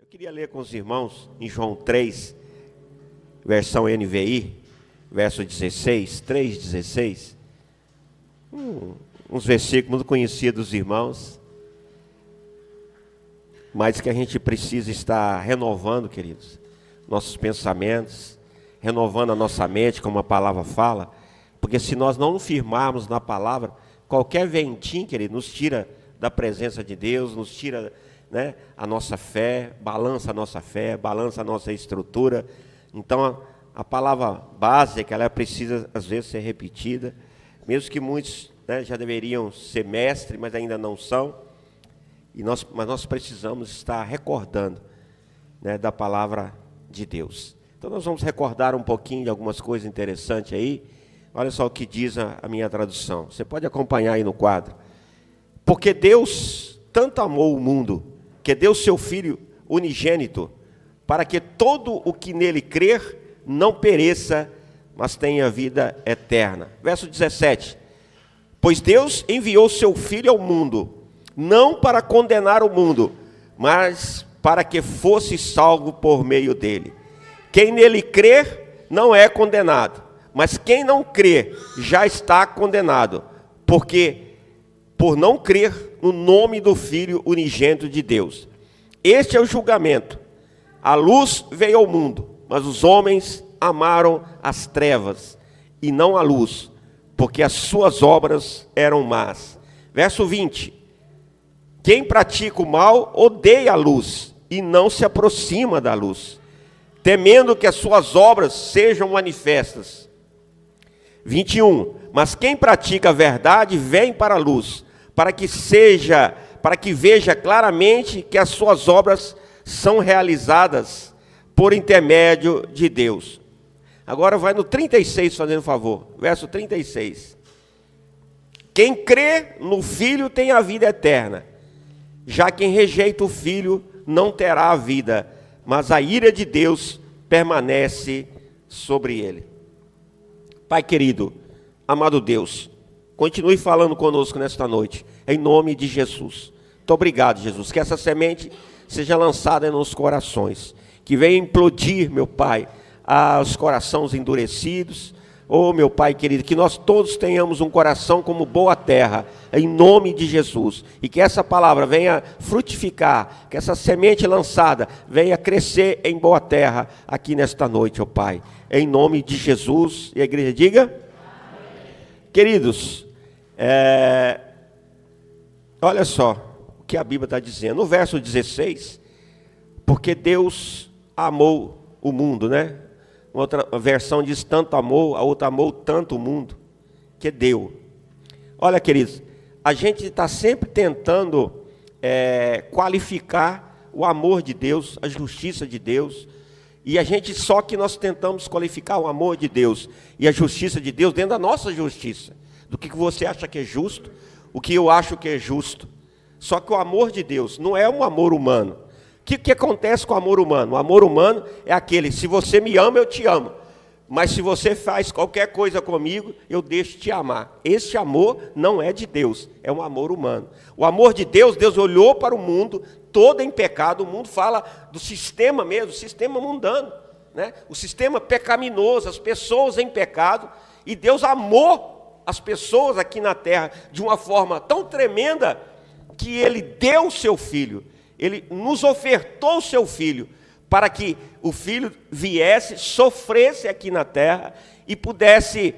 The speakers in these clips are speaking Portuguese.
Eu queria ler com os irmãos em João 3, versão NVI, verso 16, 3:16. Uns versículos muito conhecidos dos irmãos, mas que a gente precisa estar renovando, queridos, nossos pensamentos, renovando a nossa mente, como a palavra fala, porque se nós não firmarmos na palavra, qualquer ventinho, querido, nos tira da presença de Deus, nos tira, a nossa fé, balança a nossa estrutura. Então a palavra básica, ela precisa às vezes ser repetida, mesmo que muitos já deveriam ser mestres, mas ainda não são, mas nós precisamos estar recordando da palavra de Deus. Então nós vamos recordar um pouquinho de algumas coisas interessantes aí. Olha só o que diz a minha tradução, você pode acompanhar aí no quadro. Porque Deus tanto amou o mundo, que deu seu Filho unigênito, para que todo o que nele crer não pereça, mas tenha vida eterna. Verso 17. Pois Deus enviou seu Filho ao mundo, não para condenar o mundo, mas para que fosse salvo por meio dele. Quem nele crer não é condenado, mas quem não crer já está condenado, porque por não crer no nome do Filho unigênito de Deus. Este é o julgamento. A luz veio ao mundo, mas os homens amaram as trevas e não a luz, porque as suas obras eram más. Verso 20. Quem pratica o mal odeia a luz e não se aproxima da luz, temendo que as suas obras sejam manifestas. 21. Mas quem pratica a verdade vem para a luz, para que veja claramente que as suas obras são realizadas por intermédio de Deus. Agora vai no 36, fazendo favor, verso 36. Quem crê no Filho tem a vida eterna, já quem rejeita o Filho não terá a vida, mas a ira de Deus permanece sobre ele. Pai querido, amado Deus, continue falando conosco nesta noite, em nome de Jesus. Muito obrigado, Jesus, que essa semente seja lançada nos corações, que venha implodir, meu Pai, aos corações endurecidos. Oh, meu Pai querido, que nós todos tenhamos um coração como boa terra, em nome de Jesus, e que essa palavra venha frutificar, que essa semente lançada venha crescer em boa terra aqui nesta noite, ó Pai, em nome de Jesus. E a igreja diga: amém. Queridos, olha só o que a Bíblia está dizendo, no verso 16, porque Deus amou o mundo, Outra versão diz tanto amou, a outra amou tanto o mundo, que deu. Olha, queridos, a gente está sempre tentando qualificar o amor de Deus, a justiça de Deus, e só que nós tentamos qualificar o amor de Deus e a justiça de Deus dentro da nossa justiça, do que você acha que é justo, o que eu acho que é justo. Só que o amor de Deus não é um amor humano. O que acontece com o amor humano? O amor humano é aquele: se você me ama, eu te amo, mas se você faz qualquer coisa comigo, eu deixo de te amar. Esse amor não é de Deus, é um amor humano. O amor de Deus, Deus olhou para o mundo todo em pecado. O mundo fala do sistema mesmo, o sistema mundano, o sistema pecaminoso, as pessoas em pecado, e Deus amou as pessoas aqui na terra de uma forma tão tremenda que Ele deu o seu Filho. Ele nos ofertou o seu Filho, para que o Filho viesse, sofresse aqui na terra e pudesse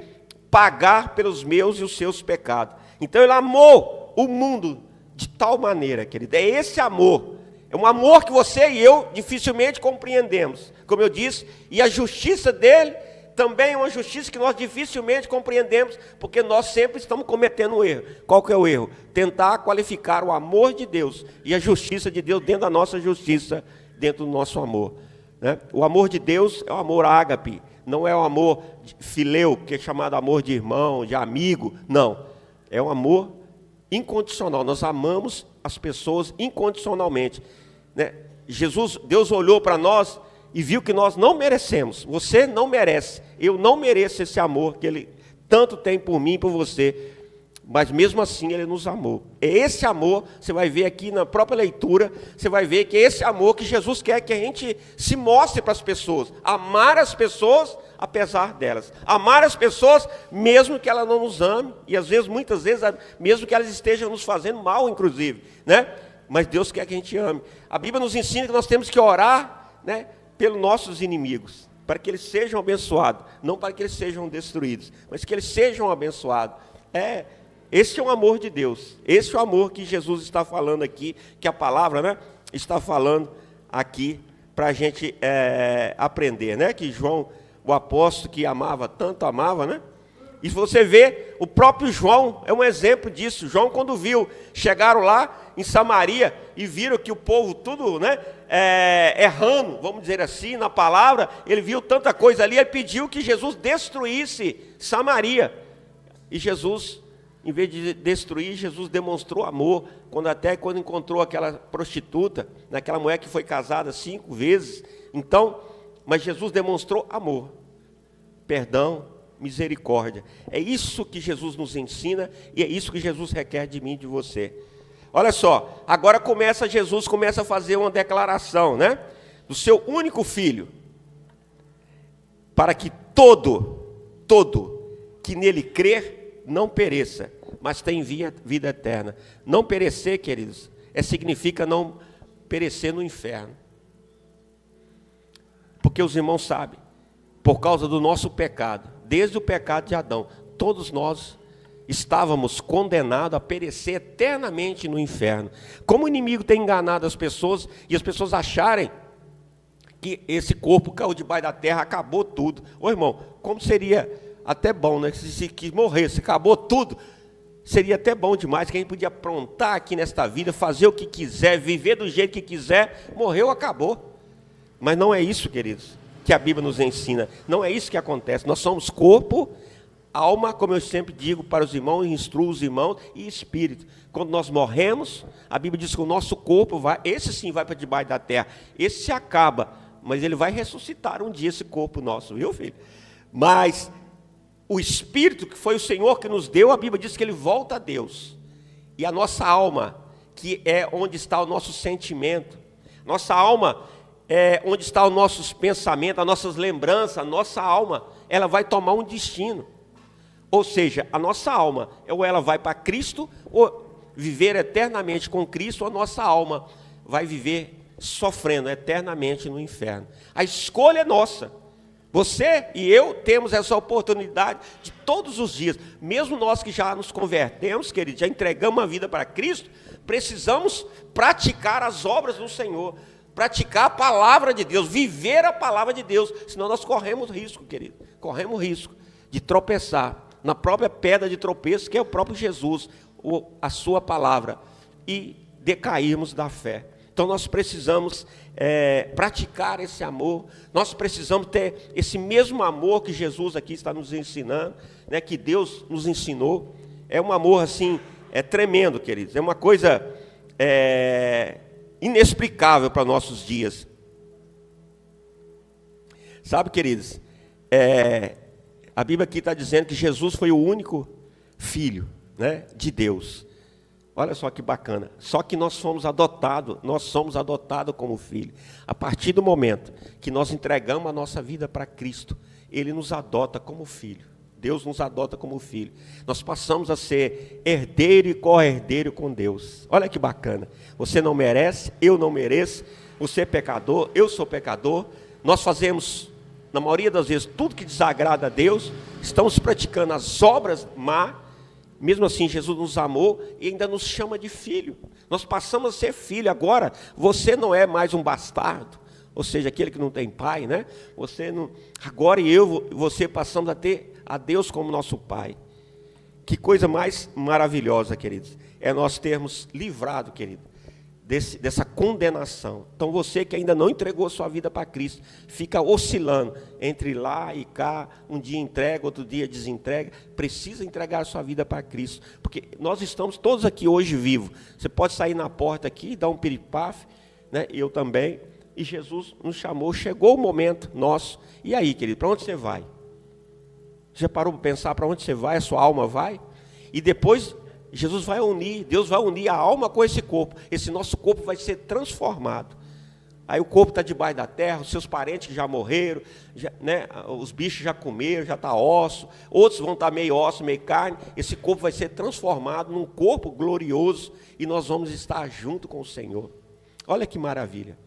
pagar pelos meus e os seus pecados. Então Ele amou o mundo de tal maneira, querido. É esse amor, é um amor que você e eu dificilmente compreendemos, como eu disse, e a justiça dele também é uma justiça que nós dificilmente compreendemos, porque nós sempre estamos cometendo um erro. Qual que é o erro? Tentar qualificar o amor de Deus e a justiça de Deus dentro da nossa justiça, dentro do nosso amor. O amor de Deus é o amor ágape, não é o amor fileu, que é chamado amor de irmão, de amigo, não. É um amor incondicional, nós amamos as pessoas incondicionalmente. Deus olhou para nós e viu que nós não merecemos. Você não merece, eu não mereço esse amor que Ele tanto tem por mim e por você. mas mesmo assim Ele nos amou. É esse amor, você vai ver aqui na própria leitura, você vai ver que é esse amor que Jesus quer que a gente se mostre para as pessoas. Amar as pessoas apesar delas. Amar as pessoas mesmo que elas não nos amem, e às vezes, muitas vezes, mesmo que elas estejam nos fazendo mal, inclusive, né? Mas Deus quer que a gente ame. A Bíblia nos ensina que nós temos que orar, né, pelos nossos inimigos, para que eles sejam abençoados, não para que eles sejam destruídos, mas que eles sejam abençoados. Esse é o amor de Deus, esse é o amor que Jesus está falando aqui, que a palavra, né, está falando aqui para a gente aprender, né, que João, o apóstolo que amava, tanto amava, né? E você vê, o próprio João é um exemplo disso. João, quando viu, chegaram lá em Samaria e viram que o povo tudo, né, errando, vamos dizer assim, na palavra, ele viu tanta coisa ali, ele pediu que Jesus destruísse Samaria. E Jesus, em vez de destruir, Jesus demonstrou amor, quando encontrou aquela prostituta, aquela mulher que foi casada 5 vezes. Então, mas Jesus demonstrou amor, perdão, misericórdia. É isso que Jesus nos ensina e é isso que Jesus requer de mim e de você. Olha só, agora Jesus começa a fazer uma declaração, né? Do seu único filho, para que todo que nele crer não pereça, mas tenha vida eterna. Não perecer, queridos, significa não perecer no inferno. Porque os irmãos sabem, por causa do nosso pecado, desde o pecado de Adão, todos nós estávamos condenados a perecer eternamente no inferno. Como o inimigo tem enganado as pessoas, e as pessoas acharem que esse corpo caiu debaixo da terra, acabou tudo. Ô irmão, como seria até bom, né? Se morresse, acabou tudo, seria até bom demais, que a gente podia aprontar aqui nesta vida, fazer o que quiser, viver do jeito que quiser, morreu, acabou. Mas não é isso, queridos, que a Bíblia nos ensina. Não é isso que acontece. Nós somos corpo, alma, como eu sempre digo para os irmãos, instruo os irmãos, e espírito. Quando nós morremos, a Bíblia diz que o nosso corpo vai, esse sim vai para debaixo da terra. Esse se acaba, mas ele vai ressuscitar um dia esse corpo nosso, viu, filho? Mas o espírito, que foi o Senhor que nos deu, a Bíblia diz que ele volta a Deus. E a nossa alma, que é onde está o nosso sentimento, nossa alma é onde estão os nossos pensamentos, as nossas lembranças, a nossa alma, ela vai tomar um destino. Ou seja, a nossa alma, ou ela vai para Cristo, ou viver eternamente com Cristo, ou a nossa alma vai viver sofrendo eternamente no inferno. A escolha é nossa. Você e eu temos essa oportunidade de todos os dias, mesmo nós que já nos convertemos, queridos, já entregamos a vida para Cristo, precisamos praticar as obras do Senhor, praticar a palavra de Deus, viver a palavra de Deus, senão nós corremos risco, querido, corremos risco de tropeçar na própria pedra de tropeço, que é o próprio Jesus, a sua palavra, e decairmos da fé. Então nós precisamos praticar esse amor, nós precisamos ter esse mesmo amor que Jesus aqui está nos ensinando, né, que Deus nos ensinou. É um amor assim, tremendo, queridos, é uma coisa inexplicável para nossos dias. Sabe, queridos, a Bíblia aqui está dizendo que Jesus foi o único filho, né, de Deus. Olha só que bacana. Só que nós somos adotados como filho. A partir do momento que nós entregamos a nossa vida para Cristo, Ele nos adota como filho. Deus nos adota como filho. Nós passamos a ser herdeiro e co-herdeiro com Deus. Olha que bacana. Você não merece, eu não mereço. Você é pecador, eu sou pecador. Nós fazemos, na maioria das vezes, tudo que desagrada a Deus. Estamos praticando as obras má. Mesmo assim, Jesus nos amou e ainda nos chama de filho. Nós passamos a ser filho. Agora, você não é mais um bastardo, ou seja, aquele que não tem pai, né? Você não. Agora você passamos a ter a Deus como nosso pai. Que coisa mais maravilhosa, queridos. É nós termos livrado, querido, dessa condenação. Então você que ainda não entregou a sua vida para Cristo, fica oscilando entre lá e cá, um dia entrega, outro dia desentrega, precisa entregar a sua vida para Cristo, porque nós estamos todos aqui hoje vivos. Você pode sair na porta aqui, dar um piripafe, né? Eu também, e Jesus nos chamou, chegou o momento nosso. E aí, querido, para onde você vai? Já parou para pensar para onde você vai, a sua alma vai? E depois Jesus vai unir, Deus vai unir a alma com esse corpo. Esse nosso corpo vai ser transformado. Aí o corpo está debaixo da terra, os seus parentes que já morreram, né, os bichos já comeram, já está osso, outros vão estar meio osso, meio carne. Esse corpo vai ser transformado num corpo glorioso e nós vamos estar junto com o Senhor. Olha que maravilha.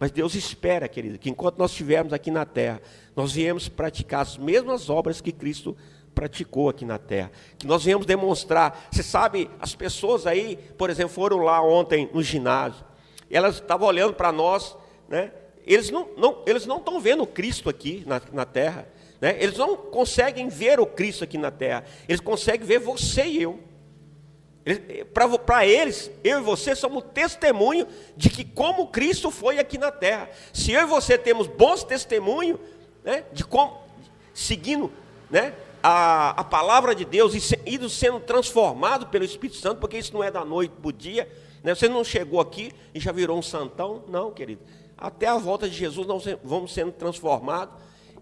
Mas Deus espera, querido, que enquanto nós estivermos aqui na terra, nós viemos praticar as mesmas obras que Cristo praticou aqui na terra. Que nós viemos demonstrar. Você sabe, as pessoas aí, por exemplo, foram lá ontem no ginásio. Elas estavam olhando para nós, né? Eles não estão vendo Cristo aqui na terra, né? Eles não conseguem ver o Cristo aqui na terra. Eles conseguem ver você e eu. Para eles, eu e você somos testemunho de que como Cristo foi aqui na terra. Se eu e você temos bons testemunhos, né, de como, seguindo, né, a palavra de Deus e indo sendo transformado pelo Espírito Santo, porque isso não é da noite para o dia, né? Você não chegou aqui e já virou um santão, não, querido. Até a volta de Jesus nós vamos sendo transformados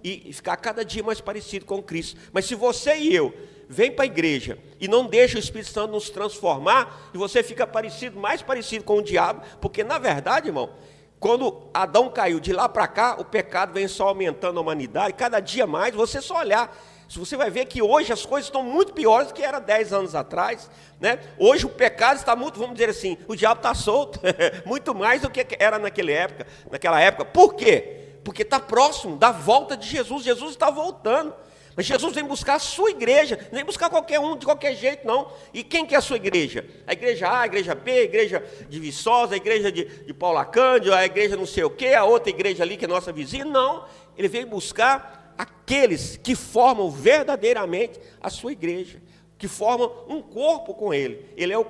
e ficar cada dia mais parecido com Cristo. Mas se você e eu vem para a igreja e não deixa o Espírito Santo nos transformar, e você fica mais parecido com o diabo, porque na verdade, irmão, quando Adão caiu de lá para cá, o pecado vem só aumentando a humanidade, cada dia mais, você só olhar, você vai ver que hoje as coisas estão muito piores do que era 10 anos atrás, né? Hoje o pecado está muito, vamos dizer assim, o diabo está solto, muito mais do que era naquela época. Por quê? Porque está próximo da volta de Jesus. Jesus está voltando. Mas Jesus vem buscar a sua igreja, não vem buscar qualquer um, de qualquer jeito, não. E quem que é a sua igreja? A igreja A, a igreja B, a igreja de Viçosa, a igreja de Paula Cândido, a igreja não sei o quê, a outra igreja ali que é nossa vizinha. Não, ele veio buscar aqueles que formam verdadeiramente a sua igreja, que formam um corpo com ele. Ele é o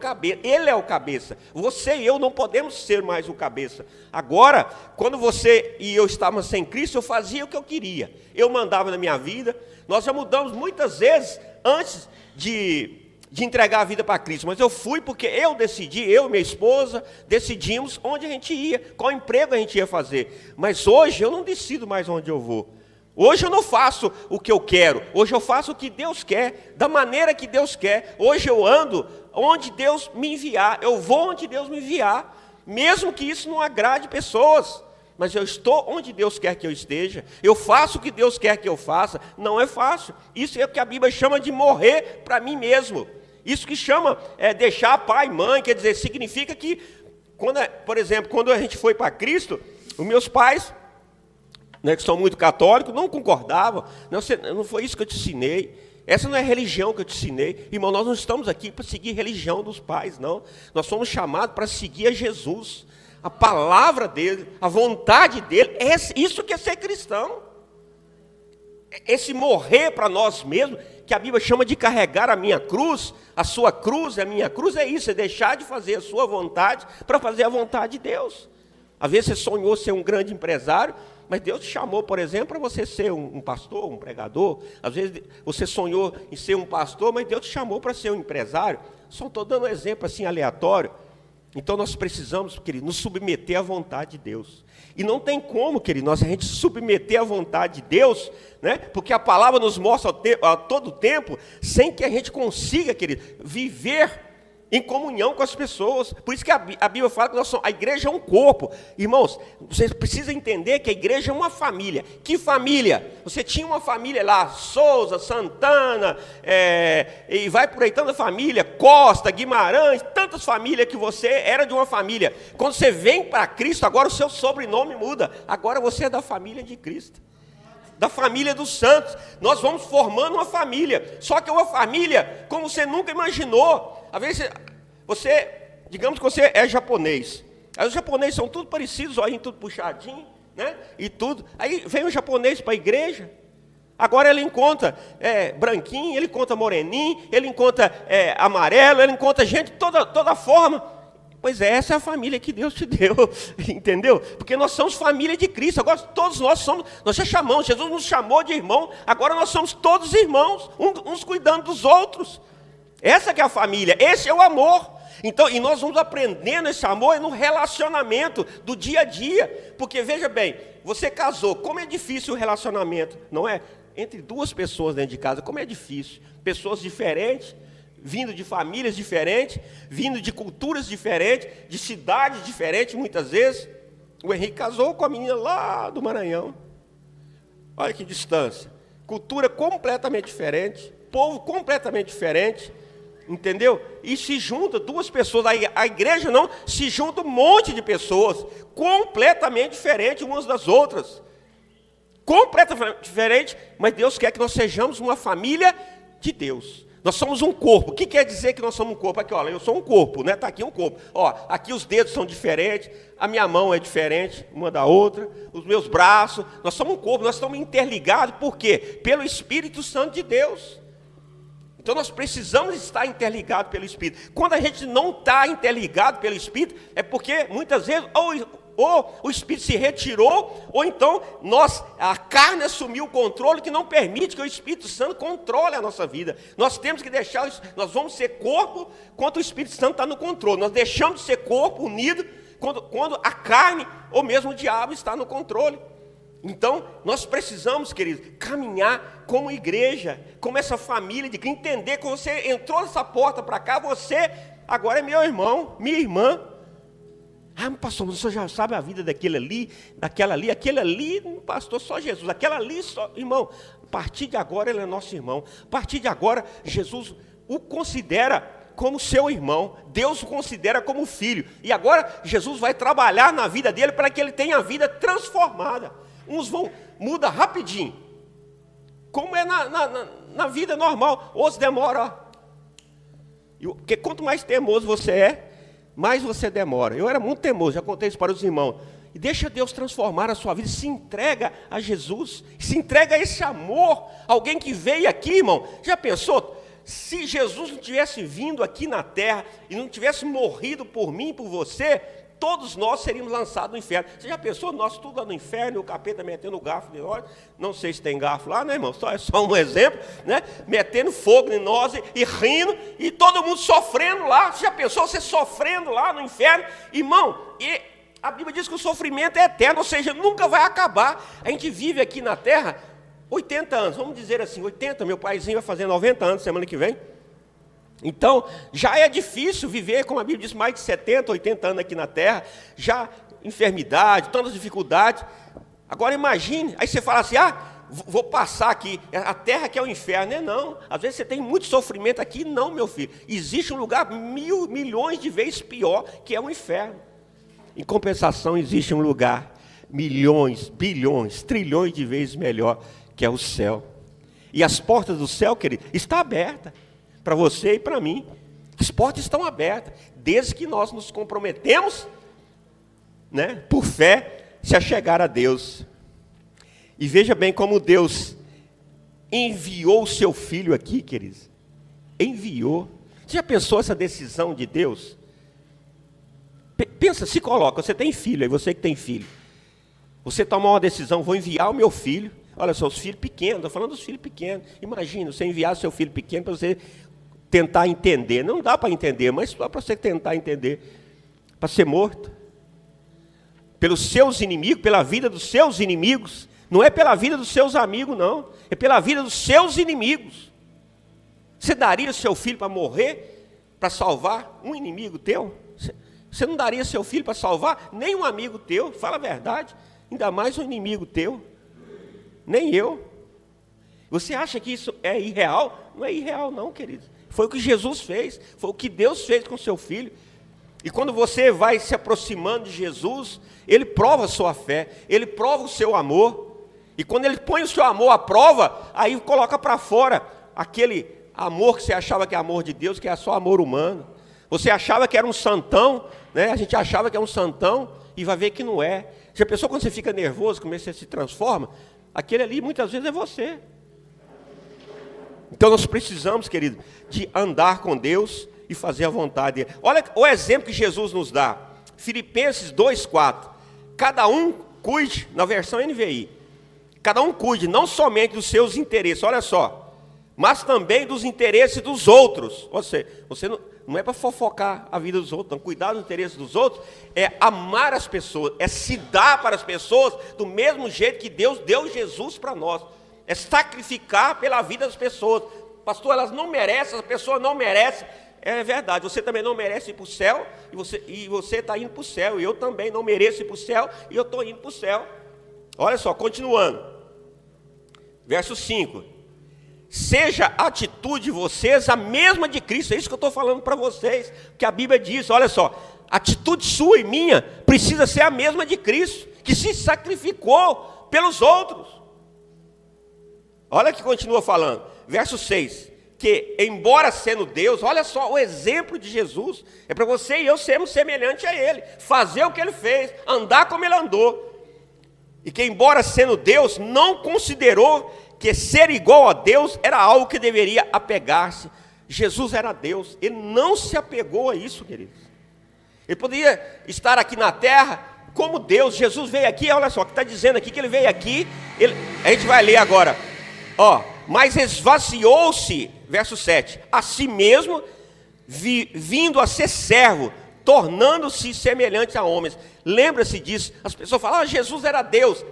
cabeça. Você e eu não podemos ser mais o cabeça. Agora, quando você e eu estávamos sem Cristo, eu fazia o que eu queria. Eu mandava na minha vida. Nós já mudamos muitas vezes antes de entregar a vida para Cristo. Mas eu fui porque eu decidi, eu e minha esposa, decidimos onde a gente ia, qual emprego a gente ia fazer. Mas hoje eu não decido mais onde eu vou. Hoje eu não faço o que eu quero, hoje eu faço o que Deus quer, da maneira que Deus quer. Hoje eu ando onde Deus me enviar, eu vou onde Deus me enviar, mesmo que isso não agrade pessoas, mas eu estou onde Deus quer que eu esteja, eu faço o que Deus quer que eu faça. Não é fácil, isso é o que a Bíblia chama de morrer para mim mesmo. Isso que chama deixar pai e mãe, quer dizer, significa que, por exemplo, quando a gente foi para Cristo, os meus pais, né, que são muito católicos, não concordavam. Não foi isso que eu te ensinei. Essa não é a religião que eu te ensinei. Irmão, nós não estamos aqui para seguir a religião dos pais, não. Nós somos chamados para seguir a Jesus, a palavra dele, a vontade dele. Isso que é ser cristão. Esse morrer para nós mesmos, que a Bíblia chama de carregar a minha cruz, a sua cruz, a minha cruz, é isso, é deixar de fazer a sua vontade para fazer a vontade de Deus. Às vezes você sonhou ser um grande empresário, mas Deus te chamou, por exemplo, para você ser um pastor, um pregador. Às vezes você sonhou em ser um pastor, mas Deus te chamou para ser um empresário. Só estou dando um exemplo assim aleatório. Então nós precisamos, querido, nos submeter à vontade de Deus. E não tem como, querido, a gente submeter à vontade de Deus, né? Porque a palavra nos mostra a todo tempo, sem que a gente consiga, querido, viver em comunhão com as pessoas. Por isso que a Bíblia fala que a igreja é um corpo. Irmãos, vocês precisam entender que a igreja é uma família. Que família? Você tinha uma família lá, Souza, Santana, e vai por aí, tanta família, Costa, Guimarães, tantas famílias que você era de uma família. Quando você vem para Cristo, agora o seu sobrenome muda. Agora você é da família de Cristo, da família dos santos. Nós vamos formando uma família, só que é uma família como você nunca imaginou. Às vezes digamos que você é japonês. Aí os japoneses são tudo parecidos, olhinho tudo puxadinho, né? E tudo. Aí vem um japonês para a igreja. Agora ele encontra branquinho, ele encontra moreninho, ele encontra amarelo, ele encontra gente de toda forma. Pois essa é a família que Deus te deu, entendeu? Porque nós somos família de Cristo. Agora todos nós já chamamos, Jesus nos chamou de irmão. Agora nós somos todos irmãos, uns cuidando dos outros. Essa que é a família, esse é o amor. Então, e nós vamos aprendendo esse amor no relacionamento do dia a dia. Porque veja bem, você casou, como é difícil o relacionamento, não é? Entre duas pessoas dentro de casa, como é difícil. Pessoas diferentes, vindo de famílias diferentes, vindo de culturas diferentes, de cidades diferentes, muitas vezes. O Henrique casou com a menina lá do Maranhão. Olha que distância. Cultura completamente diferente, povo completamente diferente, entendeu? E se junta duas pessoas, a igreja não, se junta um monte de pessoas, completamente diferentes umas das outras. Completamente diferente, mas Deus quer que nós sejamos uma família de Deus. Nós somos um corpo. O que quer dizer que nós somos um corpo? Aqui, olha, eu sou um corpo, né? Está aqui um corpo. Ó, aqui os dedos são diferentes, a minha mão é diferente uma da outra, os meus braços. Nós somos um corpo, nós estamos interligados. Por quê? Pelo Espírito Santo de Deus. Então nós precisamos estar interligados pelo Espírito. Quando a gente não está interligado pelo Espírito, é porque muitas vezes ou o Espírito se retirou, ou então a carne assumiu o controle que não permite que o Espírito Santo controle a nossa vida. Nós temos que deixar, nós vamos ser corpo quando o Espírito Santo está no controle. Nós deixamos de ser corpo unido quando a carne ou mesmo o diabo está no controle. Então, nós precisamos, queridos, caminhar como igreja, como essa família, de entender que você entrou nessa porta para cá, você agora é meu irmão, minha irmã. Ah, pastor, você já sabe a vida daquele ali, daquela ali, aquele ali, pastor, só Jesus, aquela ali, só, irmão, a partir de agora ele é nosso irmão, a partir de agora Jesus o considera como seu irmão, Deus o considera como filho, e agora Jesus vai trabalhar na vida dele para que ele tenha a vida transformada. Uns muda rapidinho, como é na vida normal, outros demoram, porque quanto mais teimoso você é, mais você demora. Eu era muito teimoso, já contei isso para os irmãos. E deixa Deus transformar a sua vida, se entrega a Jesus, se entrega a esse amor. Alguém que veio aqui, irmão, já pensou? Se Jesus não tivesse vindo aqui na terra e não tivesse morrido por mim e por você, todos nós seríamos lançados no inferno. Você já pensou, nós tudo lá no inferno, o capeta metendo o garfo em nós? Não sei se tem garfo lá, né, irmão? É só um exemplo, né? Metendo fogo em nós e rindo, e todo mundo sofrendo lá. Você já pensou você sofrendo lá no inferno? Irmão, e a Bíblia diz que o sofrimento é eterno, ou seja, nunca vai acabar. A gente vive aqui na terra 80 anos, vamos dizer assim, 80, meu paizinho vai fazer 90 anos semana que vem. Então, já é difícil viver, como a Bíblia diz, mais de 70, 80 anos aqui na terra, já enfermidade, tantas dificuldades. Agora imagine, aí você fala assim, vou passar aqui, a terra que é o inferno. Não, às vezes você tem muito sofrimento aqui. Não, meu filho, existe um lugar milhões de vezes pior, que é o inferno. Em compensação, existe um lugar milhões, bilhões, trilhões de vezes melhor, que é o céu. E as portas do céu, querido, estão abertas. Para você e para mim, as portas estão abertas, desde que nós nos comprometemos, né, por fé, se achegar a Deus. E veja bem como Deus enviou o seu filho aqui, queridos. Enviou. Você já pensou essa decisão de Deus? Pensa, se coloca, você tem filho, aí você que tem filho. Você toma uma decisão, vou enviar o meu filho. Olha só, os filhos pequenos, estou falando dos filhos pequenos. Imagina, você enviar o seu filho pequeno para você tentar entender. Não dá para entender, mas só para você tentar entender. Para ser morto. Pelos seus inimigos, pela vida dos seus inimigos. Não é pela vida dos seus amigos, não. É pela vida dos seus inimigos. Você daria o seu filho para morrer, para salvar um inimigo teu? Você não daria seu filho para salvar nem um amigo teu? Fala a verdade. Ainda mais um inimigo teu. Nem eu. Você acha que isso é irreal? Não é irreal não, queridos. Foi o que Jesus fez, foi o que Deus fez com o seu filho. E quando você vai se aproximando de Jesus, Ele prova a sua fé, Ele prova o seu amor. E quando Ele põe o seu amor à prova, aí coloca para fora aquele amor que você achava que é amor de Deus, que é só amor humano. Você achava que era um santão, né? A gente achava que é um santão, e vai ver que não é. Já pensou quando você fica nervoso, como você se transforma? Aquele ali muitas vezes é você. Então nós precisamos, querido, de andar com Deus e fazer a vontade dele. Olha o exemplo que Jesus nos dá. Filipenses 2,4. Cada um cuide, na versão NVI, cada um cuide não somente dos seus interesses, olha só, mas também dos interesses dos outros. Você não é para fofocar a vida dos outros, não. Cuidar dos interesses dos outros é amar as pessoas, é se dar para as pessoas do mesmo jeito que Deus deu Jesus para nós. É sacrificar pela vida das pessoas. pastor, elas não merecem, a pessoa não merece. É verdade, você também não merece ir para o céu, e você está indo para o céu, e eu também não mereço ir para o céu, e eu estou indo para o céu. Olha só, continuando. Verso 5. Seja a atitude de vocês a mesma de Cristo. É isso que eu estou falando para vocês, que a Bíblia diz. Olha só, a atitude sua e minha precisa ser a mesma de Cristo, que se sacrificou pelos outros. Olha que continua falando, verso 6. Que embora sendo Deus, olha só o exemplo de Jesus, é para você e eu sermos semelhantes a Ele, fazer o que Ele fez, andar como Ele andou. E que embora sendo Deus, não considerou que ser igual a Deus era algo que deveria apegar-se. Jesus era Deus, Ele não se apegou a isso, queridos. Ele poderia estar aqui na terra como Deus. Jesus veio aqui, olha só, que está dizendo aqui que Ele veio aqui, a gente vai ler agora, mas esvaziou-se, verso 7, a si mesmo, vindo a ser servo, tornando-se semelhante a homens. Lembra-se disso, as pessoas falam, Jesus era Deus,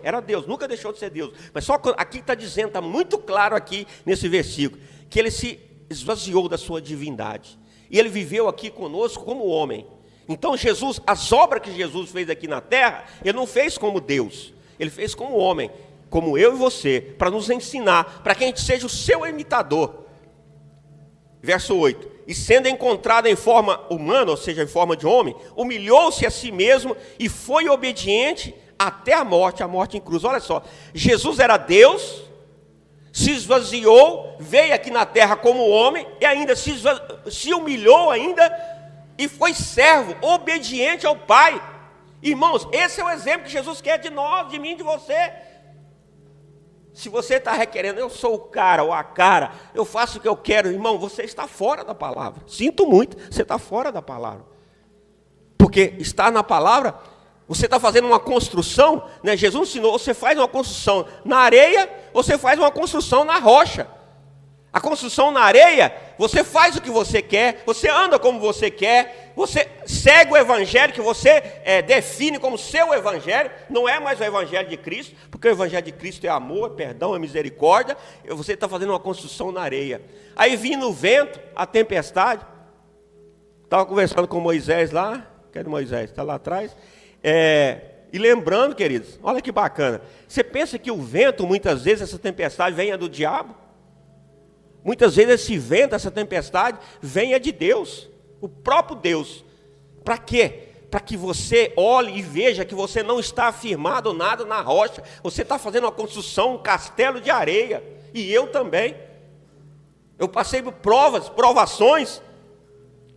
nunca deixou de ser Deus, mas só aqui está dizendo, está muito claro aqui nesse versículo, que Ele se esvaziou da sua divindade, e Ele viveu aqui conosco como homem. Então Jesus, as obras que Jesus fez aqui na terra, Ele não fez como Deus, Ele fez como homem, como eu e você, para nos ensinar, para que a gente seja o seu imitador. Verso 8. E sendo encontrado em forma humana, ou seja, em forma de homem, humilhou-se a si mesmo e foi obediente até a morte em cruz. Olha só, Jesus era Deus, se esvaziou, veio aqui na terra como homem, e ainda se humilhou ainda, e foi servo, obediente ao Pai. Irmãos, esse é o exemplo que Jesus quer de nós, de mim, de você. Se você está requerendo, eu sou o cara ou a cara, eu faço o que eu quero, irmão, você está fora da palavra. Sinto muito, você está fora da palavra. Porque estar na palavra, você está fazendo uma construção, né? Jesus ensinou, você faz uma construção na areia, ou você faz uma construção na rocha. A construção na areia, você faz o que você quer, você anda como você quer, você segue o evangelho que você define como seu evangelho, não é mais o evangelho de Cristo, porque o evangelho de Cristo é amor, é perdão, é misericórdia, você está fazendo uma construção na areia. Aí vindo o vento, a tempestade, estava conversando com Moisés lá, cadê Moisés? Está lá atrás, e lembrando, queridos, olha que bacana, você pensa que o vento, muitas vezes, essa tempestade venha do diabo? Muitas vezes esse vento, essa tempestade, venha de Deus, o próprio Deus. Para quê? Para que você olhe e veja que você não está afirmado nada na rocha, você está fazendo uma construção, um castelo de areia, e eu também. Eu passei por provações,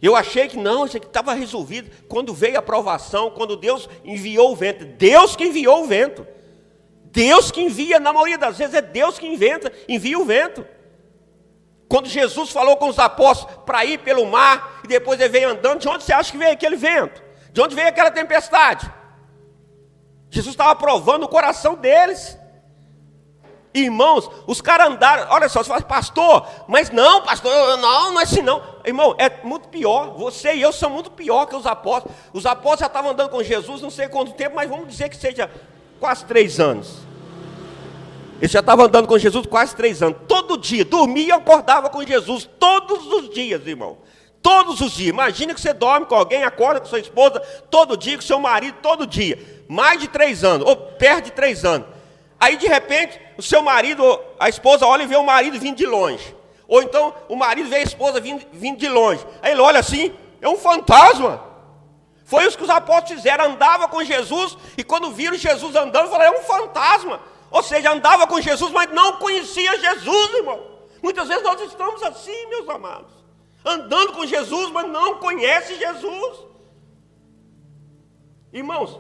eu achei que não, isso aqui estava resolvido. Quando veio a provação, quando Deus enviou o vento, Deus que enviou o vento, Deus que envia, na maioria das vezes é Deus que envia o vento. Quando Jesus falou com os apóstolos para ir pelo mar, e depois ele veio andando, de onde você acha que veio aquele vento? De onde veio aquela tempestade? Jesus estava provando o coração deles. Irmãos, os caras andaram, olha só, você fala, pastor, mas não, pastor, não é assim não. Irmão, é muito pior, você e eu somos muito pior que os apóstolos. Os apóstolos já estavam andando com Jesus, não sei quanto tempo, mas vamos dizer que seja quase 3 anos. Ele já estava andando com Jesus quase 3 anos. Todo dia, dormia e acordava com Jesus. Todos os dias, irmão. Todos os dias. Imagina que você dorme com alguém, acorda com sua esposa todo dia, com seu marido todo dia. Mais de 3 anos, ou perto de 3 anos. Aí, de repente, o seu marido, a esposa olha e vê o marido vindo de longe. Ou então, o marido vê a esposa vindo de longe. Aí ele olha assim, é um fantasma. Foi isso que os apóstolos fizeram. Andava com Jesus, e quando viram Jesus andando, falaram, é um fantasma. Ou seja, andava com Jesus, mas não conhecia Jesus, irmão. Muitas vezes nós estamos assim, meus amados. Andando com Jesus, mas não conhece Jesus. Irmãos,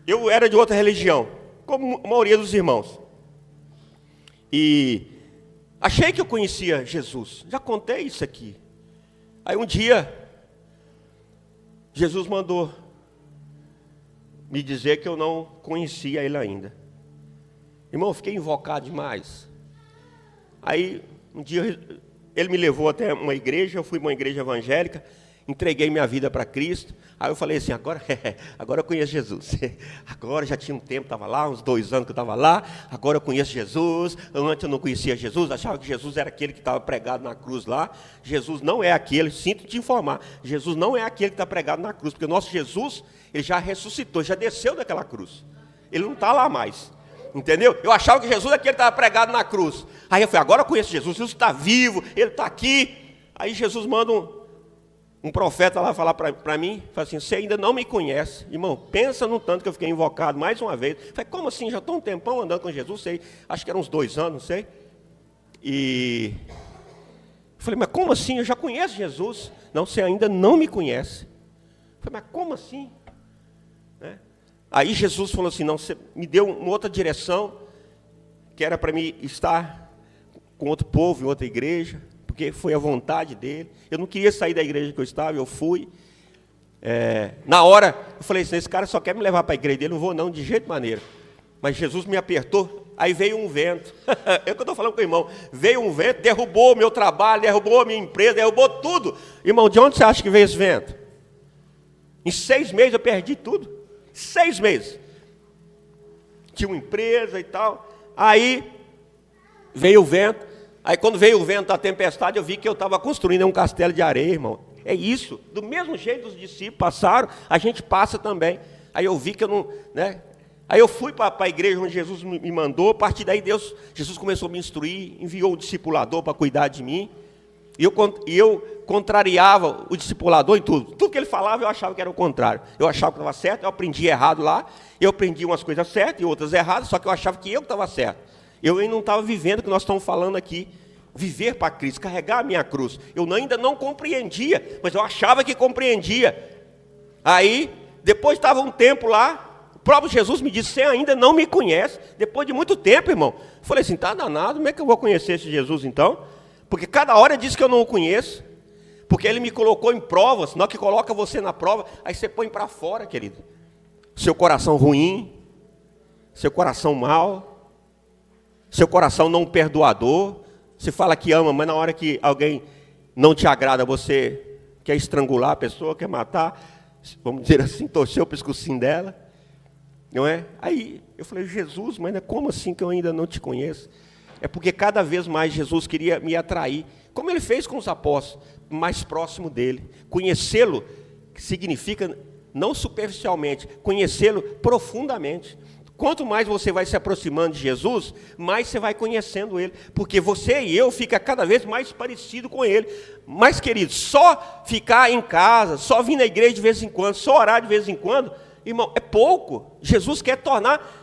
eu era de outra religião, como a maioria dos irmãos. E achei que eu conhecia Jesus. Já contei isso aqui. Aí um dia, Jesus mandou me dizer que eu não conhecia Ele ainda. Irmão, eu fiquei invocado demais. Aí, um dia, ele me levou até uma igreja, eu fui para uma igreja evangélica, entreguei minha vida para Cristo. Aí eu falei assim, agora eu conheço Jesus. Agora já tinha um tempo, estava lá, uns 2 anos que eu estava lá. Agora eu conheço Jesus. Antes eu não conhecia Jesus, achava que Jesus era aquele que estava pregado na cruz lá. Jesus não é aquele, sinto te informar, Jesus não é aquele que está pregado na cruz, porque o nosso Jesus, ele já ressuscitou, já desceu daquela cruz. Ele não está lá mais. Entendeu? Eu achava que Jesus é aquele que estava pregado na cruz. Aí eu falei, agora eu conheço Jesus, Jesus está vivo, ele está aqui. Aí Jesus manda um profeta lá falar para mim, fala assim, você ainda não me conhece. Irmão, pensa no tanto que eu fiquei invocado mais uma vez. Eu falei, como assim? Já estou um tempão andando com Jesus, sei, acho que eram uns 2 anos, não sei. E eu falei, mas como assim? Eu já conheço Jesus. Não, você ainda não me conhece. Eu falei, mas como assim? Né? Aí Jesus falou assim, não, você me deu uma outra direção, que era para mim estar com outro povo, em outra igreja, porque foi a vontade dele. Eu não queria sair da igreja que eu estava, eu fui. Na hora, eu falei assim, esse cara só quer me levar para a igreja dele, não vou não, de jeito maneira. Mas Jesus me apertou, aí veio um vento. É o que eu estou falando com o irmão. Veio um vento, derrubou o meu trabalho, derrubou a minha empresa, derrubou tudo. Irmão, de onde você acha que veio esse vento? Em 6 meses eu perdi tudo. 6 meses. Tinha uma empresa e tal. Aí veio o vento. Aí quando veio o vento da tempestade, eu vi que eu estava construindo um castelo de areia, irmão. É isso. Do mesmo jeito os discípulos passaram, a gente passa também. Aí eu vi que eu não... né? Aí eu fui para a igreja onde Jesus me mandou. A partir daí Jesus começou a me instruir, enviou o discipulador para cuidar de mim. E eu contrariava o discipulador em tudo. Tudo que ele falava eu achava que era o contrário. Eu achava que estava certo, eu aprendi errado lá. Eu aprendi umas coisas certas e outras erradas, só que eu achava que eu estava certo. Eu ainda não estava vivendo o que nós estamos falando aqui. Viver para Cristo, carregar a minha cruz. Eu ainda não compreendia, mas eu achava que compreendia. Aí, depois estava um tempo lá, o próprio Jesus me disse, você ainda não me conhece. Depois de muito tempo, irmão. Eu falei assim, está danado, como é que eu vou conhecer esse Jesus então? Porque cada hora diz que eu não o conheço. Porque ele me colocou em provas, na hora que coloca você na prova, aí você põe para fora, querido. Seu coração ruim, seu coração mau, seu coração não perdoador. Você fala que ama, mas na hora que alguém não te agrada, você quer estrangular a pessoa, quer matar, vamos dizer assim, torcer o pescocinho dela. Não é? Aí eu falei, Jesus, mas como assim que eu ainda não te conheço? É porque cada vez mais Jesus queria me atrair, como ele fez com os apóstolos, mais próximo dele. Conhecê-lo significa, não superficialmente, conhecê-lo profundamente. Quanto mais você vai se aproximando de Jesus, mais você vai conhecendo ele. Porque você e eu fica cada vez mais parecido com ele. Mas, querido, só ficar em casa, só vir na igreja de vez em quando, só orar de vez em quando, irmão, é pouco. Jesus quer tornar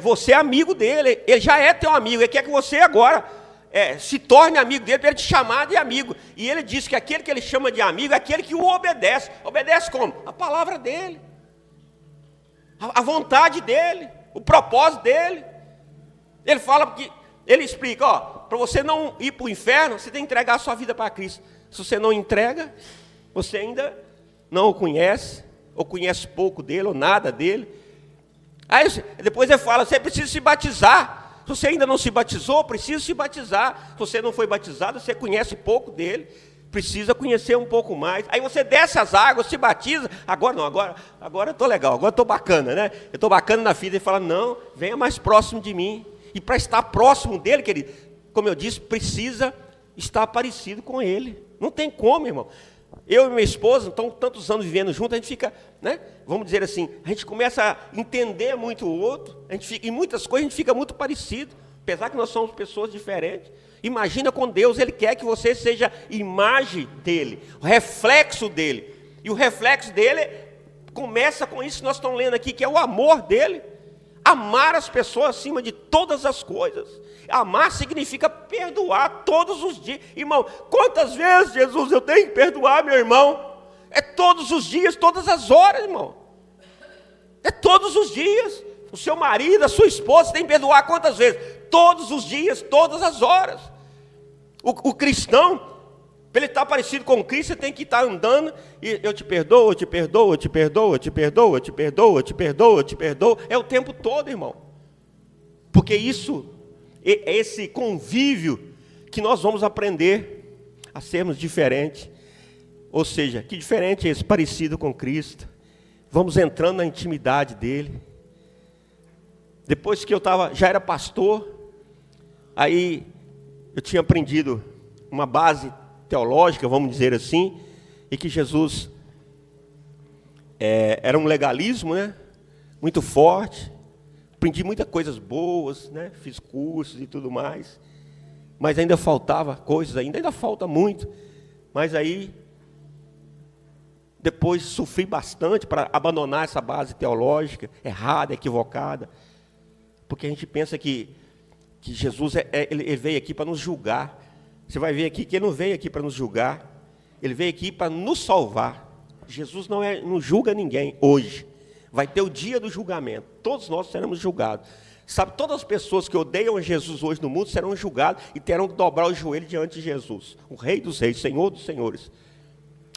você amigo dele. Ele já é teu amigo. Ele quer que você agora se torne amigo dele, para ele te chamar de amigo. E ele diz que aquele que ele chama de amigo é aquele que o obedece. Obedece como? A palavra dele. A vontade dele. O propósito dele. Ele fala, porque ele explica, para você não ir para o inferno, você tem que entregar a sua vida para Cristo. Se você não entrega, você ainda não o conhece, ou conhece pouco dele, ou nada dele. Aí depois ele fala, você precisa se batizar. Se você ainda não se batizou, precisa se batizar. Se você não foi batizado, você conhece pouco dele, precisa conhecer um pouco mais. Aí você desce as águas, se batiza. Agora não, agora eu estou legal, agora eu estou bacana, né? Eu estou bacana na vida. Ele fala, não, venha mais próximo de mim. E para estar próximo dele, querido, como eu disse, precisa estar parecido com ele. Não tem como, irmão. Eu e minha esposa, então, tantos anos vivendo juntos, a gente fica, né? Vamos dizer assim, a gente começa a entender muito o outro. Em muitas coisas a gente fica muito parecido. Apesar que nós somos pessoas diferentes. Imagina com Deus, Ele quer que você seja imagem dEle, o reflexo dEle. E o reflexo dEle começa com isso que nós estamos lendo aqui, que é o amor dEle. Amar as pessoas acima de todas as coisas. Amar significa perdoar todos os dias. Irmão, quantas vezes, Jesus, eu tenho que perdoar meu irmão? É todos os dias, todas as horas, irmão. É todos os dias. O seu marido, a sua esposa, tem que perdoar quantas vezes? Todos os dias, todas as horas. O cristão, para ele estar parecido com Cristo, tem que estar andando e eu te perdoo, eu te perdoo, eu te perdoo, eu te perdoo, eu te perdoo, eu te perdoo, eu te perdoo. É o tempo todo, irmão. Porque isso é esse convívio que nós vamos aprender a sermos diferentes. Ou seja, que diferente é esse, parecido com Cristo. Vamos entrando na intimidade dele. Depois que eu já era pastor, aí eu tinha aprendido uma base teológica, vamos dizer assim, e que Jesus era um legalismo, né, muito forte. Aprendi muitas coisas boas, né, fiz cursos e tudo mais, mas ainda faltava coisas, ainda falta muito. Mas aí, depois sofri bastante para abandonar essa base teológica, errada, equivocada, porque a gente pensa que Jesus ele veio aqui para nos julgar. Você vai ver aqui que ele não veio aqui para nos julgar, ele veio aqui para nos salvar. Jesus não julga ninguém hoje. Vai ter o dia do julgamento, todos nós seremos julgados. Sabe, todas as pessoas que odeiam Jesus hoje no mundo serão julgadas e terão que dobrar o joelho diante de Jesus, o Rei dos Reis, Senhor dos Senhores.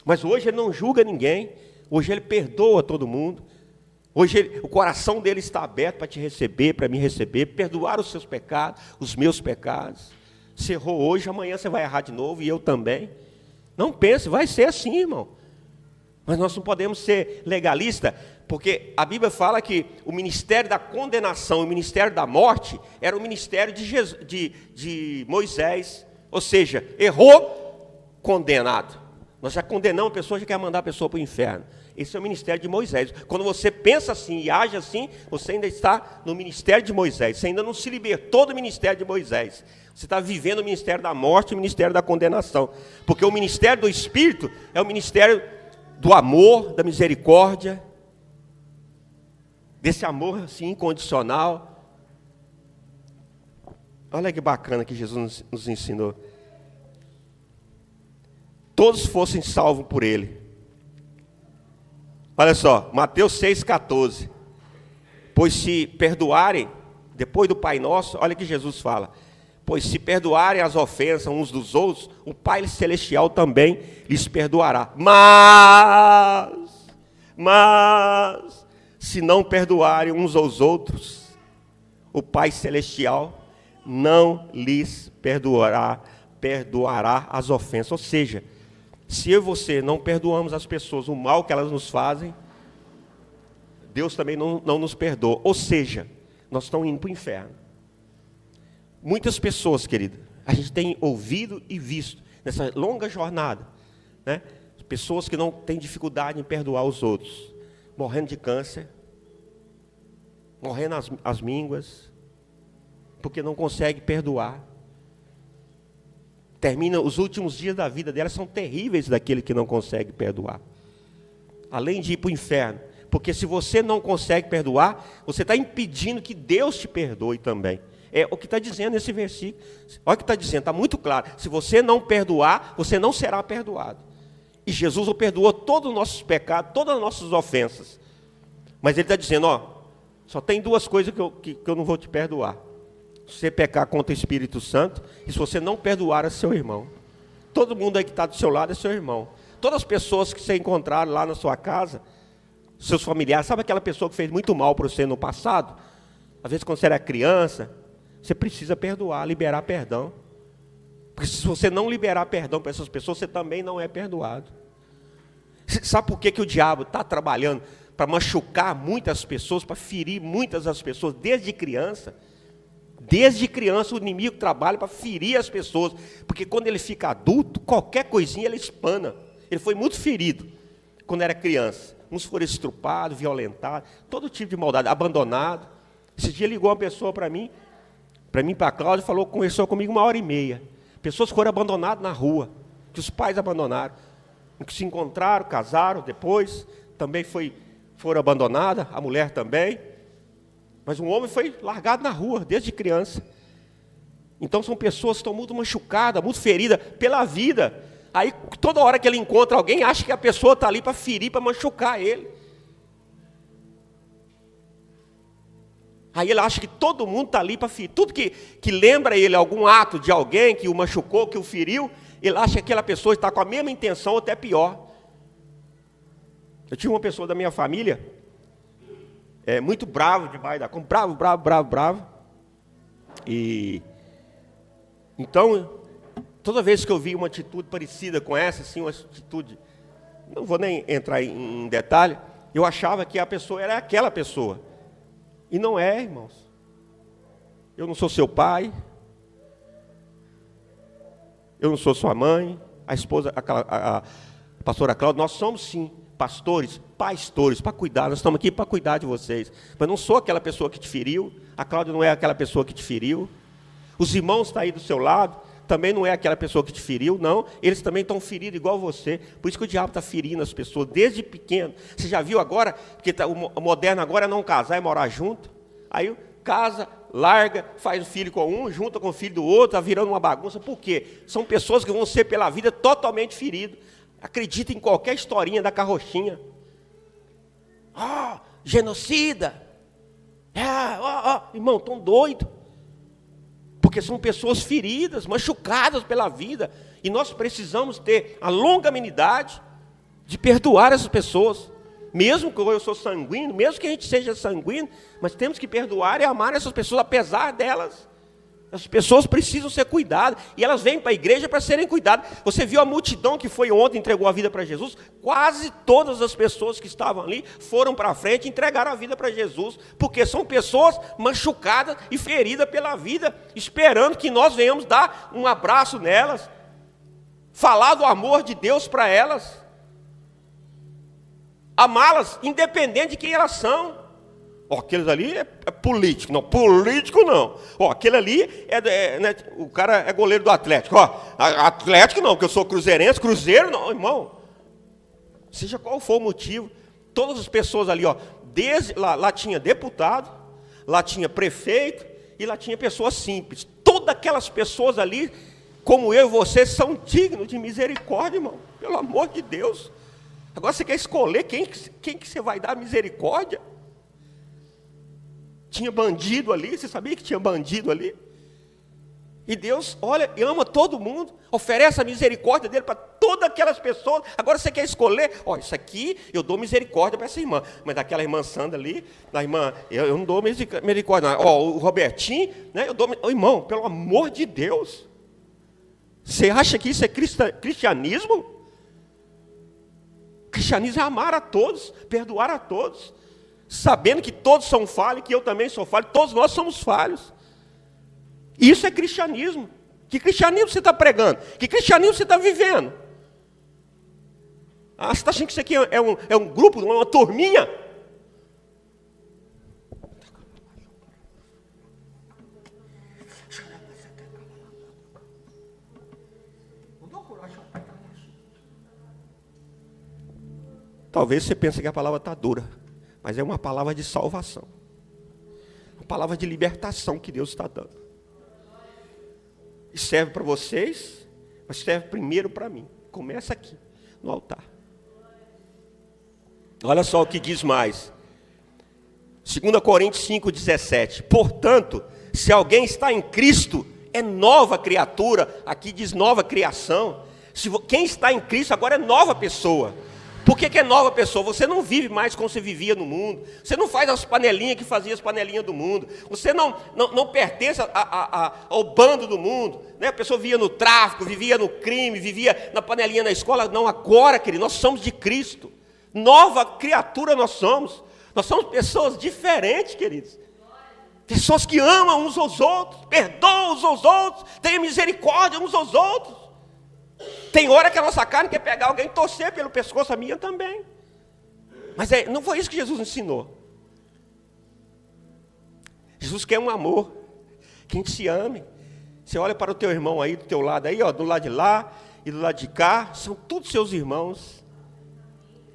Mas hoje ele não julga ninguém, hoje ele perdoa todo mundo. Hoje o coração dele está aberto para te receber, para me receber, perdoar os seus pecados, os meus pecados. Você errou hoje, amanhã você vai errar de novo e eu também. Não pense, vai ser assim, irmão. Mas nós não podemos ser legalistas, porque a Bíblia fala que o ministério da condenação e o ministério da morte era o ministério de Moisés. Ou seja, errou, condenado. Nós já condenamos a pessoa, já quer mandar a pessoa para o inferno. Esse é o ministério de Moisés. Quando você pensa assim e age assim, você ainda está no ministério de Moisés. Você ainda não se libertou do ministério de Moisés. Você está vivendo o ministério da morte e o ministério da condenação. Porque o ministério do Espírito é o ministério do amor, da misericórdia, desse amor assim, incondicional. Olha que bacana que Jesus nos ensinou. Todos fossem salvos por ele. Olha só, Mateus 6,14. Pois se perdoarem, depois do Pai Nosso, olha que Jesus fala. Pois se perdoarem as ofensas uns dos outros, o Pai Celestial também lhes perdoará. Mas, se não perdoarem uns aos outros, o Pai Celestial não lhes perdoará as ofensas. Ou seja, se eu e você não perdoamos as pessoas o mal que elas nos fazem, Deus também não nos perdoa. Ou seja, nós estamos indo para o inferno. Muitas pessoas, querido, a gente tem ouvido e visto nessa longa jornada, né? Pessoas que não têm dificuldade em perdoar os outros, morrendo de câncer, morrendo as mínguas, porque não consegue perdoar. Termina os últimos dias da vida dela, são terríveis daquele que não consegue perdoar. Além de ir para o inferno. Porque se você não consegue perdoar, você está impedindo que Deus te perdoe também. É o que está dizendo nesse versículo. Olha o que está dizendo, está muito claro. Se você não perdoar, você não será perdoado. E Jesus perdoou todos os nossos pecados, todas as nossas ofensas. Mas ele está dizendo, só tem duas coisas que eu não vou te perdoar. Se você pecar contra o Espírito Santo, e se você não perdoar a seu irmão. Todo mundo aí que está do seu lado é seu irmão. Todas as pessoas que você encontrar lá na sua casa, seus familiares, sabe aquela pessoa que fez muito mal para você no passado? Às vezes quando você era criança, você precisa perdoar, liberar perdão. Porque se você não liberar perdão para essas pessoas, você também não é perdoado. Sabe por que o diabo está trabalhando para machucar muitas pessoas, para ferir muitas das pessoas desde criança? Desde criança o inimigo trabalha para ferir as pessoas, porque quando ele fica adulto, qualquer coisinha ele espana. Ele foi muito ferido quando era criança. Uns foram estrupados, violentados, todo tipo de maldade, abandonado. Esse dia ligou uma pessoa para mim, para a Cláudia, conversou comigo 1h30. Pessoas foram abandonadas na rua, que os pais abandonaram, que se encontraram, casaram, depois também foram abandonadas, a mulher também. Mas um homem foi largado na rua, desde criança. Então são pessoas que estão muito machucadas, muito feridas pela vida. Aí toda hora que ele encontra alguém, acha que a pessoa está ali para ferir, para machucar ele. Aí ele acha que todo mundo está ali para ferir. Tudo que lembra ele algum ato de alguém que o machucou, que o feriu, ele acha que aquela pessoa está com a mesma intenção ou até pior. Eu tinha uma pessoa da minha família, muito bravo demais da conta, bravo. E então, toda vez que eu vi uma atitude parecida com essa, assim, uma atitude não vou nem entrar em detalhe, eu achava que a pessoa era aquela pessoa. E não é, irmãos. Eu não sou seu pai. Eu não sou sua mãe. A esposa, a pastora Cláudia, nós somos sim pastores para cuidar. Nós estamos aqui para cuidar de vocês. Mas não sou aquela pessoa que te feriu. A Cláudia não é aquela pessoa que te feriu. Os irmãos estão aí do seu lado. Também não é aquela pessoa que te feriu, não. Eles também estão feridos igual você. Por isso que o diabo está ferindo as pessoas desde pequeno. Você já viu agora, que o moderno agora é não casar, é morar junto. Aí casa, larga, faz o filho com um, junta com o filho do outro, está virando uma bagunça. Por quê? São pessoas que vão ser pela vida totalmente feridas. Acredita em qualquer historinha da carrochinha. Genocida. Irmão, estão doidos. Porque são pessoas feridas, machucadas pela vida. E nós precisamos ter a longanimidade de perdoar essas pessoas. Mesmo que eu sou sanguíneo, mesmo que a gente seja sanguíneo, mas temos que perdoar e amar essas pessoas, apesar delas. As pessoas precisam ser cuidadas. E elas vêm para a igreja para serem cuidadas. Você viu a multidão que foi ontem, entregou a vida para Jesus? Quase todas as pessoas que estavam ali foram para frente e entregaram a vida para Jesus. Porque são pessoas machucadas e feridas pela vida, esperando que nós venhamos dar um abraço nelas, falar do amor de Deus para elas, amá-las, independente de quem elas são. Aqueles ali é político. Não, político não. Aquele ali né, o cara é goleiro do Atlético. Atlético não, porque eu sou cruzeirense. Cruzeiro não, irmão. Seja qual for o motivo, todas as pessoas ali, desde lá tinha deputado, lá tinha prefeito e lá tinha pessoas simples. Todas aquelas pessoas ali, como eu e você, são dignos de misericórdia, irmão. Pelo amor de Deus. Agora você quer escolher quem que você vai dar misericórdia? Tinha bandido ali, você sabia que tinha bandido ali? E Deus, olha, ama todo mundo, oferece a misericórdia dele para todas aquelas pessoas. Agora você quer escolher, isso aqui eu dou misericórdia para essa irmã, mas daquela irmã Sandra ali, da irmã, eu não dou misericórdia. O Robertinho, né, eu dou, irmão, pelo amor de Deus. Você acha que isso é cristianismo? Cristianismo é amar a todos, perdoar a todos, sabendo que todos são falhos, que eu também sou falho, todos nós somos falhos. Isso é cristianismo. Que cristianismo você está pregando? Que cristianismo você está vivendo? Você está achando que isso aqui é um grupo, uma turminha? Talvez você pense que a palavra está dura, mas é uma palavra de salvação. Uma palavra de libertação que Deus está dando. E serve para vocês, mas serve primeiro para mim. Começa aqui, no altar. Olha só o que diz mais. 2 Coríntios 5,17. Portanto, se alguém está em Cristo, é nova criatura. Aqui diz nova criação. Quem está em Cristo agora é nova pessoa. Por que é nova pessoa? Você não vive mais como você vivia no mundo. Você não faz as panelinhas que fazia as panelinhas do mundo. Você não pertence ao bando do mundo. Né? A pessoa vivia no tráfico, vivia no crime, vivia na panelinha na escola. Não, agora, querido, nós somos de Cristo. Nova criatura nós somos. Nós somos pessoas diferentes, queridos. Pessoas que amam uns aos outros, perdoam uns aos outros, têm misericórdia uns aos outros. Tem hora que a nossa carne quer pegar alguém e torcer pelo pescoço, a minha também. Mas não foi isso que Jesus ensinou. Jesus quer um amor, que a gente se ame. Você olha para o teu irmão aí, do teu lado aí, do lado de lá e do lado de cá, são todos seus irmãos.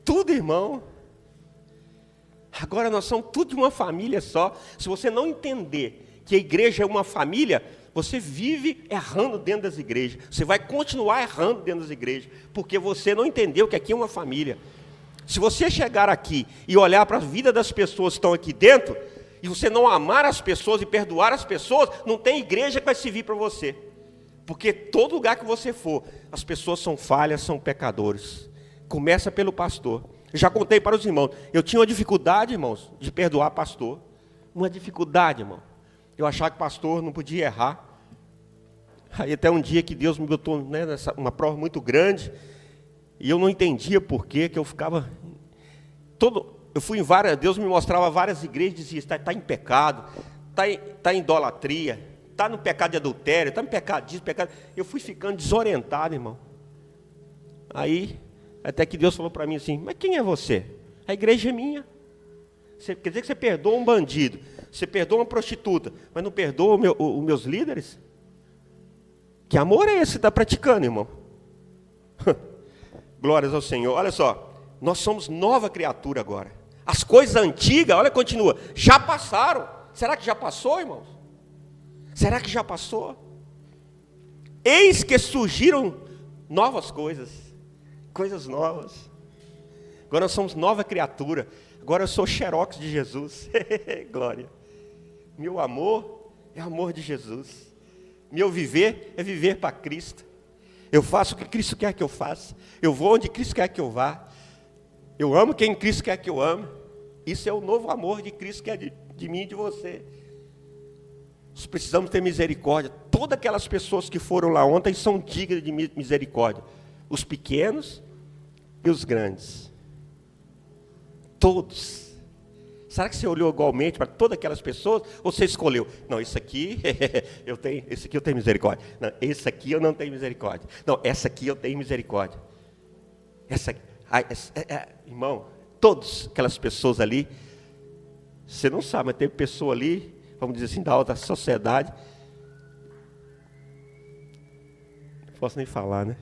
Tudo irmão. Agora nós somos tudo de uma família só. Se você não entender que a igreja é uma família, você vive errando dentro das igrejas. Você vai continuar errando dentro das igrejas, porque você não entendeu que aqui é uma família. Se você chegar aqui e olhar para a vida das pessoas que estão aqui dentro, e você não amar as pessoas e perdoar as pessoas, não tem igreja que vai servir para você. Porque todo lugar que você for, as pessoas são falhas, são pecadores. Começa pelo pastor. Eu já contei para os irmãos. Eu tinha uma dificuldade, irmãos, de perdoar pastor. Uma dificuldade, irmão. Eu achava que pastor não podia errar. Aí até um dia que Deus me botou, né, nessa uma prova muito grande. E eu não entendia por que eu ficava... Eu fui em várias... Deus me mostrava várias igrejas e dizia, está em pecado, está em idolatria, está no pecado de adultério, está no pecado disso, pecado... Eu fui ficando desorientado, irmão. Aí, até que Deus falou para mim assim, mas quem é você? A igreja é minha. Quer dizer que você perdoa um bandido, você perdoa uma prostituta, mas não perdoa os meus líderes? Que amor é esse que você está praticando, irmão? Glórias ao Senhor. Olha só, nós somos nova criatura agora. As coisas antigas, olha, continua, já passaram. Será que já passou, irmãos? Será que já passou? Eis que surgiram novas coisas, coisas novas. Agora nós somos nova criatura. Agora eu sou xerox de Jesus. Glória. Meu amor é amor de Jesus. Meu viver é viver para Cristo. Eu faço o que Cristo quer que eu faça. Eu vou onde Cristo quer que eu vá. Eu amo quem Cristo quer que eu ame. Isso é o novo amor de Cristo que é de mim e de você. Nós precisamos ter misericórdia. Todas aquelas pessoas que foram lá ontem são dignas de misericórdia. Os pequenos e os grandes. Todos. Será que você olhou igualmente para todas aquelas pessoas? Ou você escolheu? Não, esse aqui, esse aqui eu tenho misericórdia. Não, esse aqui eu não tenho misericórdia. Não, essa aqui eu tenho misericórdia. Irmão, todas aquelas pessoas ali, você não sabe, mas teve pessoa ali, vamos dizer assim, da alta sociedade. Não posso nem falar, né?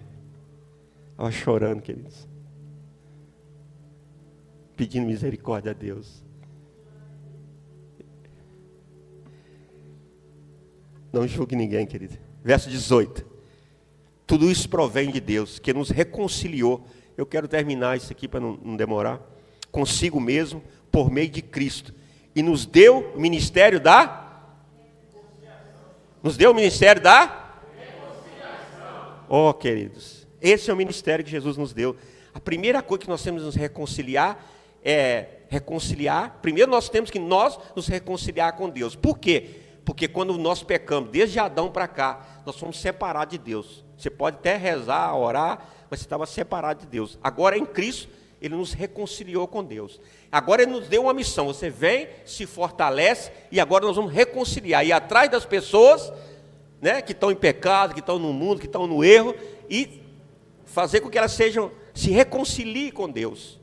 Estava chorando, queridos. Pedindo misericórdia a Deus. Não julgue ninguém, querido. Verso 18. Tudo isso provém de Deus, que nos reconciliou. Eu quero terminar isso aqui para não demorar. Consigo mesmo, por meio de Cristo. E nos deu o ministério da... Nos deu o ministério da... Oh, queridos. Esse é o ministério que Jesus nos deu. A primeira coisa que nós temos que nos reconciliar é reconciliar. Primeiro nós temos que nos reconciliar com Deus. Por quê? Porque quando nós pecamos, desde Adão para cá, nós fomos separados de Deus. Você pode até rezar, orar, mas você estava separado de Deus. Agora em Cristo, Ele nos reconciliou com Deus. Agora Ele nos deu uma missão. Você vem, se fortalece, e agora nós vamos reconciliar. E atrás das pessoas, né, que estão em pecado, que estão no mundo, que estão no erro, e fazer com que elas se reconciliem com Deus.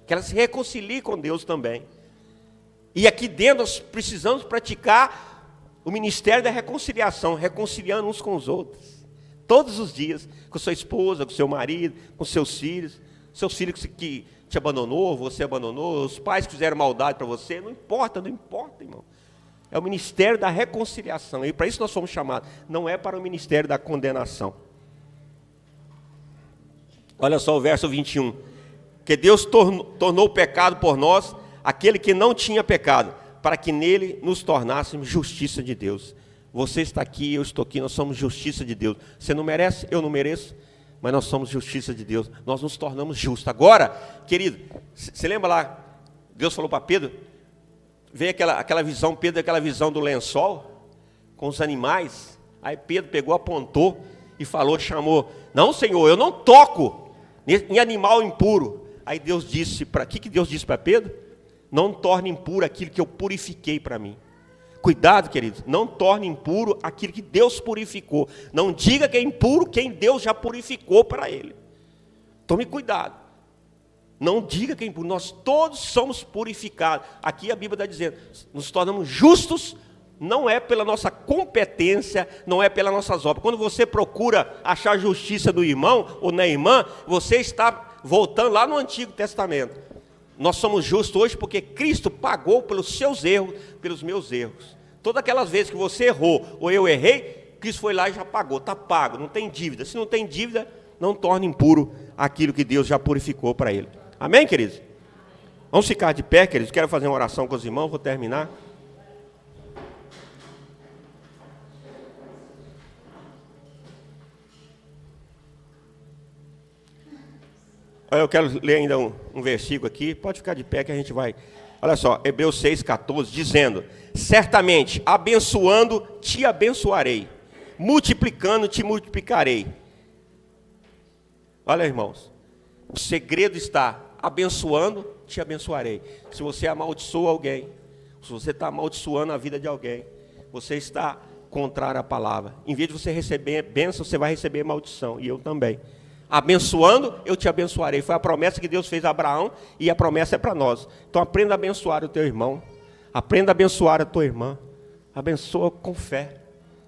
Que elas se reconciliem com Deus também. E aqui dentro nós precisamos praticar o ministério da reconciliação, reconciliando uns com os outros. Todos os dias, com sua esposa, com seu marido, com seus filhos que te abandonou, você abandonou, os pais que fizeram maldade para você, não importa, irmão. É o ministério da reconciliação, e para isso nós fomos chamados, não é para o ministério da condenação. Olha só o verso 21. Que Deus tornou o pecado por nós, aquele que não tinha pecado, para que nele nos tornássemos justiça de Deus. Você está aqui, eu estou aqui, nós somos justiça de Deus. Você não merece, eu não mereço, mas nós somos justiça de Deus. Nós nos tornamos justos. Agora, querido, você lembra lá, Deus falou para Pedro, veio aquela visão, Pedro, aquela visão do lençol, com os animais. Aí Pedro pegou, apontou e falou, chamou, não, Senhor, eu não toco em animal impuro. Aí Deus disse, o que Deus disse para Pedro? Não torne impuro aquilo que eu purifiquei para mim. Cuidado, queridos, não torne impuro aquilo que Deus purificou. Não diga que é impuro quem Deus já purificou para ele. Tome cuidado. Não diga que é impuro. Nós todos somos purificados. Aqui a Bíblia está dizendo, nos tornamos justos, não é pela nossa competência, não é pelas nossas obras. Quando você procura achar justiça no irmão ou na irmã, você está voltando lá no Antigo Testamento. Nós somos justos hoje porque Cristo pagou pelos seus erros, pelos meus erros. Todas aquelas vezes que você errou ou eu errei, Cristo foi lá e já pagou, está pago, não tem dívida. Se não tem dívida, não torne impuro aquilo que Deus já purificou para ele. Amém, queridos? Vamos ficar de pé, queridos. Quero fazer uma oração com os irmãos, vou terminar. Eu quero ler ainda um versículo aqui, pode ficar de pé que a gente vai. Olha só, Hebreus 6,14, dizendo, certamente, abençoando, te abençoarei, multiplicando, te multiplicarei. Olha, irmãos, O segredo está abençoando, te abençoarei. Se você amaldiçoa alguém, se você está amaldiçoando a vida de alguém, você está contrário à palavra. Em vez de você receber bênção, você vai receber maldição. E eu também. Abençoando, eu te abençoarei. Foi a promessa que Deus fez a Abraão e a promessa é para nós. Então aprenda a abençoar o teu irmão. Aprenda a abençoar a tua irmã. Abençoa com fé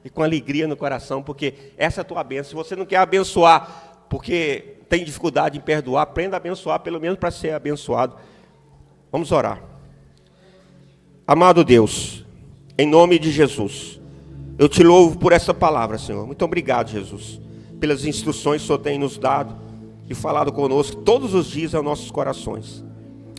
e com alegria no coração, porque essa é a tua bênção. Se você não quer abençoar porque tem dificuldade em perdoar, aprenda a abençoar pelo menos para ser abençoado. Vamos orar. Amado Deus, em nome de Jesus, eu te louvo por essa palavra, Senhor. Muito obrigado, Jesus, pelas instruções que o Senhor tem nos dado e falado conosco todos os dias aos nossos corações.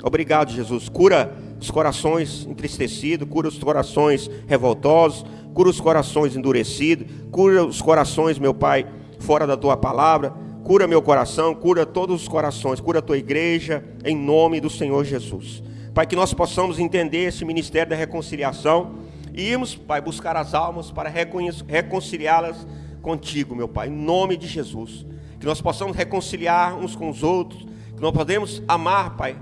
Obrigado, Jesus. Cura os corações entristecidos, cura os corações revoltosos, cura os corações endurecidos, cura os corações, meu Pai, fora da tua palavra, cura meu coração, cura todos os corações, cura a tua igreja, em nome do Senhor Jesus. Pai, que nós possamos entender esse ministério da reconciliação e irmos, Pai, buscar as almas para reconciliá-las contigo, meu Pai, em nome de Jesus. Que nós possamos reconciliar uns com os outros, que nós podemos amar, Pai,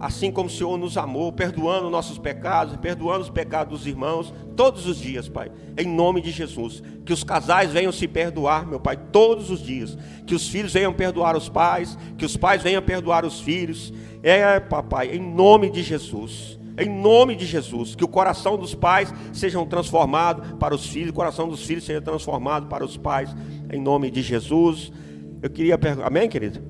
assim como o Senhor nos amou, perdoando nossos pecados, perdoando os pecados dos irmãos, todos os dias, Pai, em nome de Jesus. Que os casais venham se perdoar, meu Pai, todos os dias. Que os filhos venham perdoar os pais, que os pais venham perdoar os filhos. Papai, em nome de Jesus. Em nome de Jesus, que o coração dos pais seja transformado para os filhos, o coração dos filhos seja transformado para os pais, em nome de Jesus. Eu queria perguntar, amém, querido?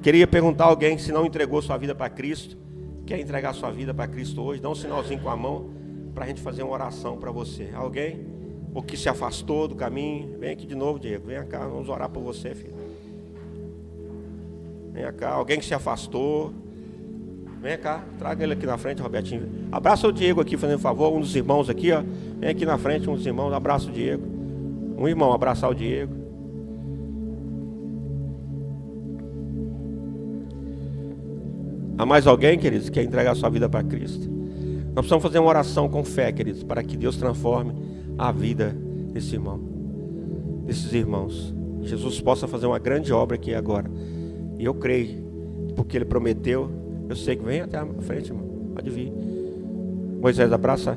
Queria perguntar a alguém se não entregou sua vida para Cristo, quer entregar sua vida para Cristo hoje, dá um sinalzinho com a mão, para a gente fazer uma oração para você. Alguém? Ou que se afastou do caminho, vem aqui de novo, Diego, vem cá, vamos orar por você, filho. Vem cá, alguém que se afastou, vem cá, traga ele aqui na frente, Robertinho. Abraça o Diego aqui, fazendo favor, um dos irmãos aqui, ó. Vem aqui na frente, um dos irmãos, abraça o Diego. Um irmão, abraçar o Diego. Há mais alguém, queridos, que quer entregar sua vida para Cristo? Nós precisamos fazer uma oração com fé, queridos, para que Deus transforme a vida desse irmão, desses irmãos. Jesus possa fazer uma grande obra aqui agora. E eu creio, porque Ele prometeu. Eu sei que vem até a frente, irmão. Pode vir. Moisés, abraça